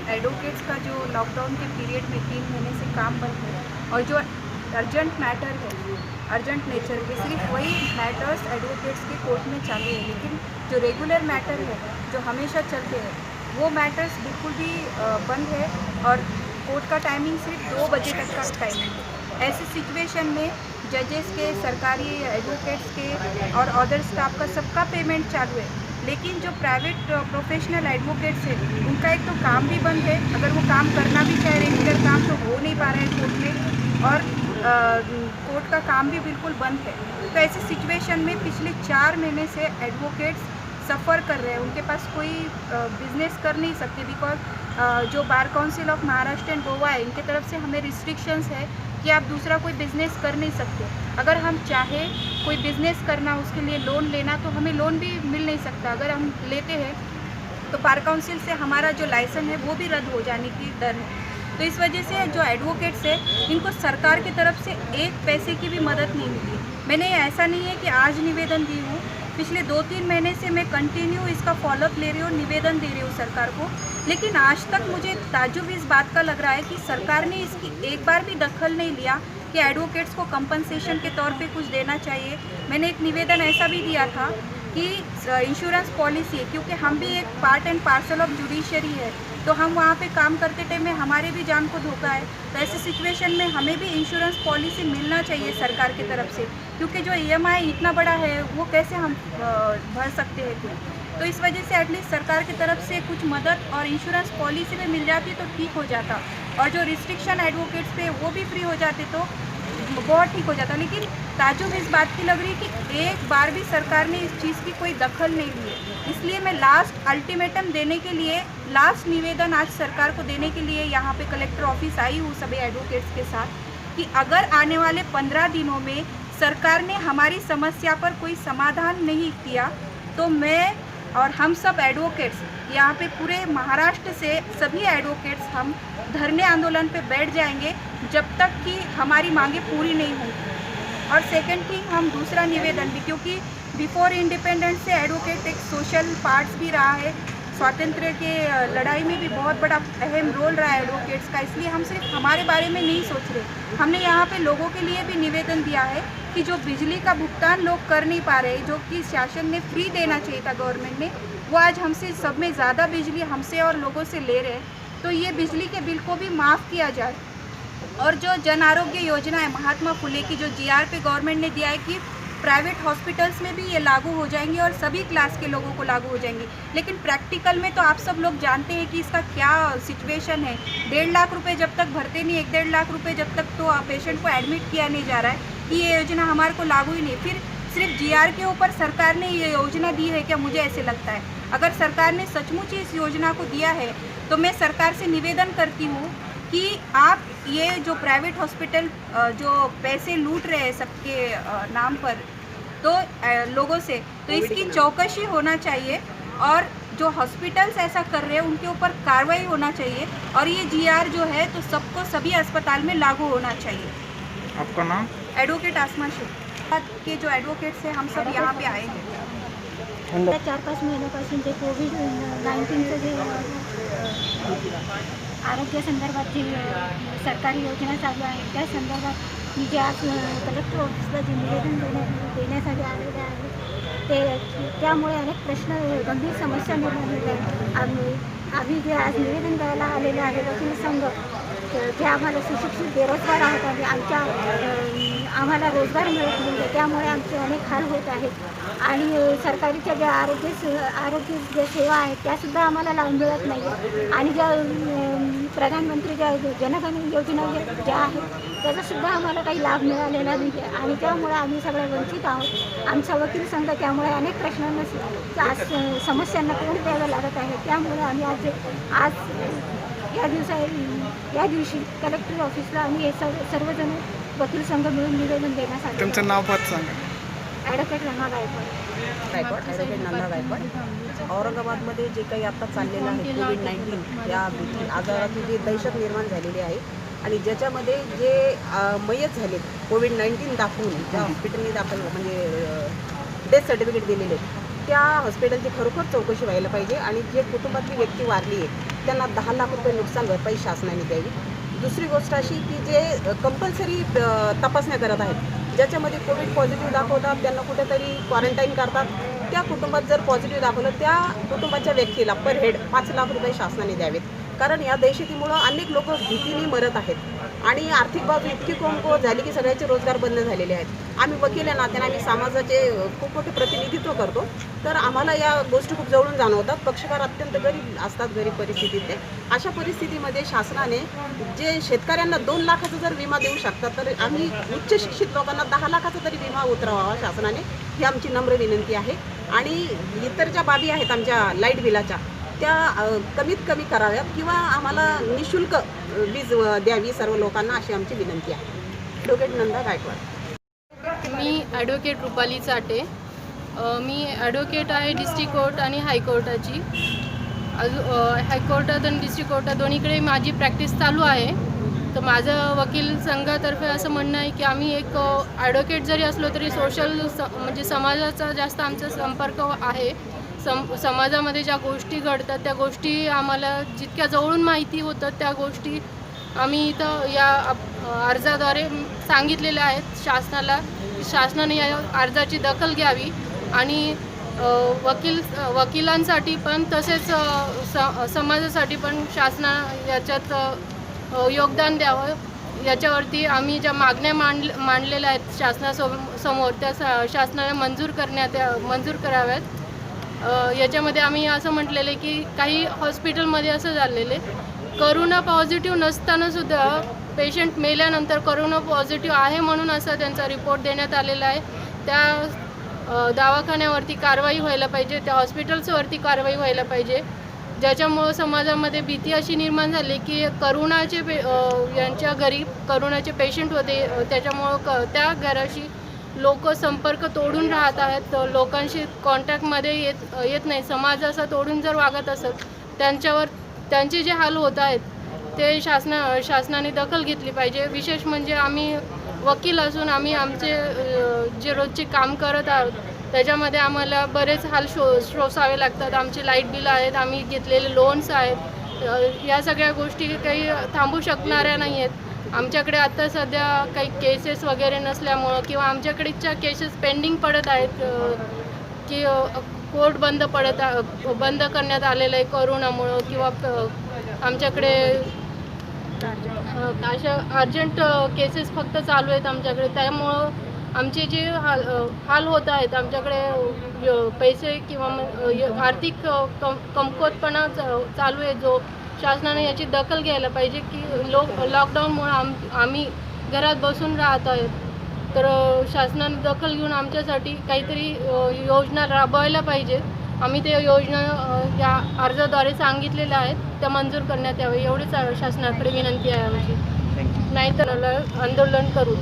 Advocates का जो lockdown के period में 3 महीने से काम बंद है और जो अर्जेंट मैटर है, अर्जेंट नेचर के, सिर्फ वही मैटर्स एडवोकेट्स के कोर्ट में चालू है। लेकिन जो रेगुलर मैटर है, जो हमेशा चलते हैं, वो मैटर्स बिल्कुल भी बंद है और कोर्ट का टाइमिंग सिर्फ 2 बजे तक का टाइमिंग है। ऐसी सिचुएशन में जजेस के, सरकारी एडवोकेट्स के और अदर स्टाफ का सबका पेमेंट चालू है। लेकिन जो प्राइवेट प्रोफेशनल एडवोकेट्स हैं, उनका एक तो काम भी बंद है। अगर वो काम करना भी चाहे रेगुलर काम, तो हो नहीं पा रहा है कोर्ट में, और कोर्ट का काम भी बिल्कुल बंद है। तो ऐसी सिचुएशन में पिछले 4 महीने से एडवोकेट्स सफ़र कर रहे हैं। उनके पास कोई बिजनेस कर नहीं सकते, बिकॉज जो bar council of Maharashtra end Goa है, इनके तरफ से हमें रिस्ट्रिक्शंस है कि आप दूसरा कोई बिज़नेस कर नहीं सकते। अगर हम चाहे कोई बिज़नेस करना, उसके लिए लोन लेना, तो हमें लोन भी मिल नहीं सकता। अगर हम लेते हैं तो बार काउंसिल से हमारा जो लाइसेंस है वो भी रद्द हो जाने की डर है। तो इस वजह से जो एडवोकेट्स है, इनको सरकार की तरफ से एक पैसे की भी मदद नहीं मिली। मैंने ऐसा नहीं है कि आज निवेदन दी हूँ, पिछले 2-3 महीने से मैं कंटिन्यू इसका फॉलोअप ले रही हूँ, निवेदन दे रही हूँ सरकार को। लेकिन आज तक मुझे ताज्जुब इस बात का लग रहा है कि सरकार ने इसकी एक बार भी दखल नहीं लिया कि एडवोकेट्स को कंपनसेशन के तौर पे कुछ देना चाहिए। मैंने एक निवेदन ऐसा भी दिया था कि इंश्योरेंस पॉलिसी है, क्योंकि हम भी एक part end parcel of judiciary है, तो हम वहाँ पे काम करते टाइम में हमारे भी जान को धोखा है। तो ऐसे सिचुएशन में हमें भी इंश्योरेंस पॉलिसी मिलना चाहिए सरकार की तरफ से, क्योंकि जो EMI इतना बड़ा है वो कैसे हम भर सकते हैं कोई। तो इस वजह से एटलीस्ट सरकार की तरफ से कुछ मदद और इंश्योरेंस पॉलिसी में मिल जाती तो ठीक हो जाता, और जो रिस्ट्रिक्शन एडवोकेट्स पे वो भी फ्री हो जाते तो बहुत ठीक हो जाता। लेकिन ताज्जुब इस बात की लग रही है कि एक बार भी सरकार ने इस चीज़ की कोई दखल नहीं ली है। इसलिए मैं लास्ट अल्टीमेटम देने के लिए, लास्ट निवेदन आज सरकार को देने के लिए यहाँ पे कलेक्टर ऑफिस आई हूँ सभी एडवोकेट्स के साथ, कि अगर आने वाले 15 दिनों में सरकार ने हमारी समस्या पर कोई समाधान नहीं किया, तो मैं और हम सब एडवोकेट्स यहाँ पे पूरे महाराष्ट्र से सभी एडवोकेट्स हम धरने आंदोलन पे बैठ जाएंगे जब तक कि हमारी मांगे पूरी नहीं होंगी। और सेकंड थिंग, हम दूसरा निवेदन भी, क्योंकि बिफोर इंडिपेंडेंस से एडवोकेट एक सोशल पार्ट्स भी रहा है, स्वातंत्र्य के लड़ाई में भी बहुत बड़ा अहम रोल रहा है एडवोकेट्स का। इसलिए हम सिर्फ हमारे बारे में नहीं सोच रहे, हमने यहाँ पे लोगों के लिए भी निवेदन दिया है कि जो बिजली का भुगतान लोग कर नहीं पा रहे, जो कि शासन ने फ्री देना चाहिए था गवर्नमेंट ने, वो आज हमसे सब में ज़्यादा बिजली हमसे और लोगों से ले रहे हैं। तो ये बिजली के बिल को भी माफ़ किया जाए। और जो जन आरोग्य योजना है महात्मा फुले की, जो GR पे गवर्नमेंट ने दिया है कि प्राइवेट हॉस्पिटल्स में भी ये लागू हो जाएंगी और सभी क्लास के लोगों को लागू हो जाएंगी। लेकिन प्रैक्टिकल में तो आप सब लोग जानते हैं कि इसका क्या सिचुएशन है। 1.5 लाख रुपए जब तक भरते नहीं, 1-1.5 लाख रुपए जब तक तो पेशेंट को एडमिट किया नहीं जा रहा है कि ये योजना हमारे को लागू ही नहीं। फिर सिर्फ GR के ऊपर सरकार ने ये योजना दी है क्या? मुझे ऐसे लगता है। अगर सरकार ने सचमुच इस योजना को दिया है तो मैं सरकार से निवेदन करती हूँ कि आप ये जो प्राइवेट हॉस्पिटल जो पैसे लूट रहे हैं सबके नाम पर, तो लोगों से, तो इसकी चौकसी होना चाहिए और जो हॉस्पिटल्स ऐसा कर रहे हैं उनके ऊपर कार्रवाई होना चाहिए। और ये GR जो है तो सबको सभी अस्पताल में लागू होना चाहिए। आपका नाम? एडवोकेट आसमा शेख के जो एडवोकेट्स हैं, हम सब यहाँ पे आए हैं। 4-5 महिन्यापासून ते कोविड-19चं जे आरोग्यासंदर्भात जी सरकारी योजना चालू आहे, त्या संदर्भात मी जे आज कलेक्टर ऑफिसला जे निवेदन देण्यासाठी आलेले आहे, त्यामुळे अनेक प्रश्न, गंभीर समस्या निर्माण होत आहेत। आम्ही जे आज निवेदन द्यायला आलेले आहे वकील संघ, जे आम्हाला सुशिक्षित बेरोजगार आहोत आणि आम्हाला रोजगार मिळत नाही, त्यामुळे आमचे अनेक हाल होत आहेत। आणि सरकारच्या ज्या आरोग्य ज्या सेवा आहेत त्यासुद्धा आम्हाला लाभ मिळत नाही। आणि ज्या प्रधानमंत्री ज्या जनधन योजना ज्या आहेत त्याचासुद्धा आम्हाला काही लाभ मिळालेला नाही आहे। आणि त्यामुळे आम्ही सगळे वंचित आहोत। आमचा वकील संघ त्यामुळे अनेक प्रश्नांना, समस्यांना तोंड द्यावं लागत आहे। त्यामुळे आम्ही या दिवशी कलेक्टर ऑफिसला आम्ही हे सर्वजण वकील संघ मिळून निवेदन देण्यासाठी। तुमचं नाव पद सांगा? Advocate Rama Gaikwad, advocate Nanda Gaikwad. औरंगाबादमध्ये जे काही आता चाललेलं आहे कोविड-19 या आजाराची जी दहशत निर्माण झालेली आहे आणि ज्याच्यामध्ये जे मयत झाले कोविड-19 दाखवून ज्या हॉस्पिटलने दाखल म्हणजे डेथ सर्टिफिकेट दिलेले, त्या हॉस्पिटलची खरोखर चौकशी व्हायला पाहिजे। आणि जे कुटुंबातली व्यक्ती वारली आहे त्यांना 10 लाख रुपये नुकसान भरपाई शासनाने द्यावी. दुसरी गोष्ट अशी की जे कंपल्सरी तपासण्या करत आहेत, ज्याच्यामध्ये कोविड पॉझिटिव्ह दाखवतात, त्यांना कुठेतरी क्वारंटाईन करतात, त्या कुटुंबात जर पॉझिटिव्ह दाखवलं त्या कुटुंबाच्या व्यक्तीला पर हेड 5 लाख रुपये शासनाने द्यावेत. कारण या दहशतीमुळं अनेक लोक भीतीने मरत आहेत आणि आर्थिक बाजू इतकी कमकुवत झाली की सगळ्याचे रोजगार बंद झालेले आहेत. आम्ही वकील आहे नात्याने आम्ही समाजाचे खूप मोठे प्रतिनिधित्व करतो, तर आम्हाला या गोष्टी खूप जवळून जाणवतात. पक्षकार अत्यंत गरीब असतात, गरीब परिस्थितीतले. अशा परिस्थितीमध्ये शासनाने जे शेतकऱ्यांना 2 लाखाचा जर विमा देऊ शकतात, तर आम्ही उच्च शिक्षित लोकांना 10 लाखाचा तरी विमा उतरवावा शासनाने, ही आमची नम्र विनंती आहे. आणि इतर ज्या बाबी आहेत आमच्या लाईट बिलाच्या, त्या कमीत कमी कराव्यात किंवा आम्हाला निशुल्क वीज द्यावी सर्व लोकांना, अशी आमची विनंती आहे. ॲडव्होकेट नंदा गायकवाड. मी ॲडव्होकेट रुपाली चाटे. मी ॲडव्होकेट आहे डिस्ट्रिक्ट कोर्ट आणि हायकोर्टाची. हायकोर्टात आणि डिस्ट्रिक्ट कोर्टात दोन्हीकडे माझी प्रॅक्टिस चालू आहे. तर माझं वकील संघातर्फे असं म्हणणं आहे की आम्ही एक ॲडव्होकेट जरी असलो तरी सोशल म्हणजे समाजाचा जास्त आमचा संपर्क आहे. समाजामध्ये ज्या गोष्टी घडतात त्या गोष्टी आम्हाला जितक्या जवळून माहिती होतात त्या गोष्टी आम्ही इथं या अर्जाद्वारे सांगितलेल्या आहेत शासनाला. शासनाने या अर्जाची दखल घ्यावी आणि वकिलांसाठी पण तसेच समाजासाठी पण शासना याच्यात योगदान द्यावं. याच्यावरती आम्ही ज्या मागण्या मांडलेल्या आहेत शासनासमोर त्या शासनाने मंजूर कराव्यात. याच्यामध्ये आम्ही असं म्हटलेलं आहे की काही हॉस्पिटलमध्ये असं झालेलं आहे, करोना पॉझिटिव्ह नसतानासुद्धा पेशंट मेल्यानंतर करोना पॉझिटिव्ह आहे म्हणून असा त्यांचा रिपोर्ट देण्यात आलेला आहे. त्या दवाखान्यावरती कारवाई व्हायला पाहिजे, त्या हॉस्पिटल्सवरती कारवाई व्हायला पाहिजे, ज्याच्यामुळं समाजामध्ये भीती अशी निर्माण झाली की करोनाचे यांच्या घरी करोनाचे पेशंट होते, त्याच्यामुळं त्या घराशी लोक संपर्क तोडून राहत आहेत, लोकांशी कॉन्टॅक्टमध्ये येत नाही. समाज असा तोडून जर वागत असत त्यांचे जे हाल होत आहेत ते शासनाने दखल घेतली पाहिजे. विशेष म्हणजे आम्ही वकील असून आम्ही आमचे जे रोजचे काम करत आहोत त्याच्यामध्ये आम्हाला बरेच हाल सोसावे लागतात. आमचे लाईट बिल आहेत, आम्ही घेतलेले लोन्स आहेत, या सगळ्या गोष्टी काही थांबू शकणाऱ्या नाही आहेत. आमच्याकडे आता सध्या काही केसेस वगैरे नसल्यामुळं किंवा आमच्याकडेच्या केसेस पेंडिंग पडत आहेत की कोर्ट बंद करण्यात आलेलं आहे करोनामुळं किंवा आमच्याकडे अशा अर्जंट केसेस फक्त चालू आहेत आमच्याकडे. त्यामुळं आमचे जे हाल होत आहेत, आमच्याकडे पैसे किंवा आर्थिक कमकुवतपणा चालू आहे, जो शासनाने याची दखल घ्यायला पाहिजे की लॉकडाऊनमुळं आम्ही घरात बसून राहत आहेत. तर शासनाने दखल घेऊन आमच्यासाठी काहीतरी योजना राबवायला पाहिजे. आम्ही ते योजना या अर्जाद्वारे सांगितलेल्या आहेत, त्या मंजूर करण्यात यावे एवढीच शासनाकडे विनंती आहे आमची. नाहीतर आंदोलन करू.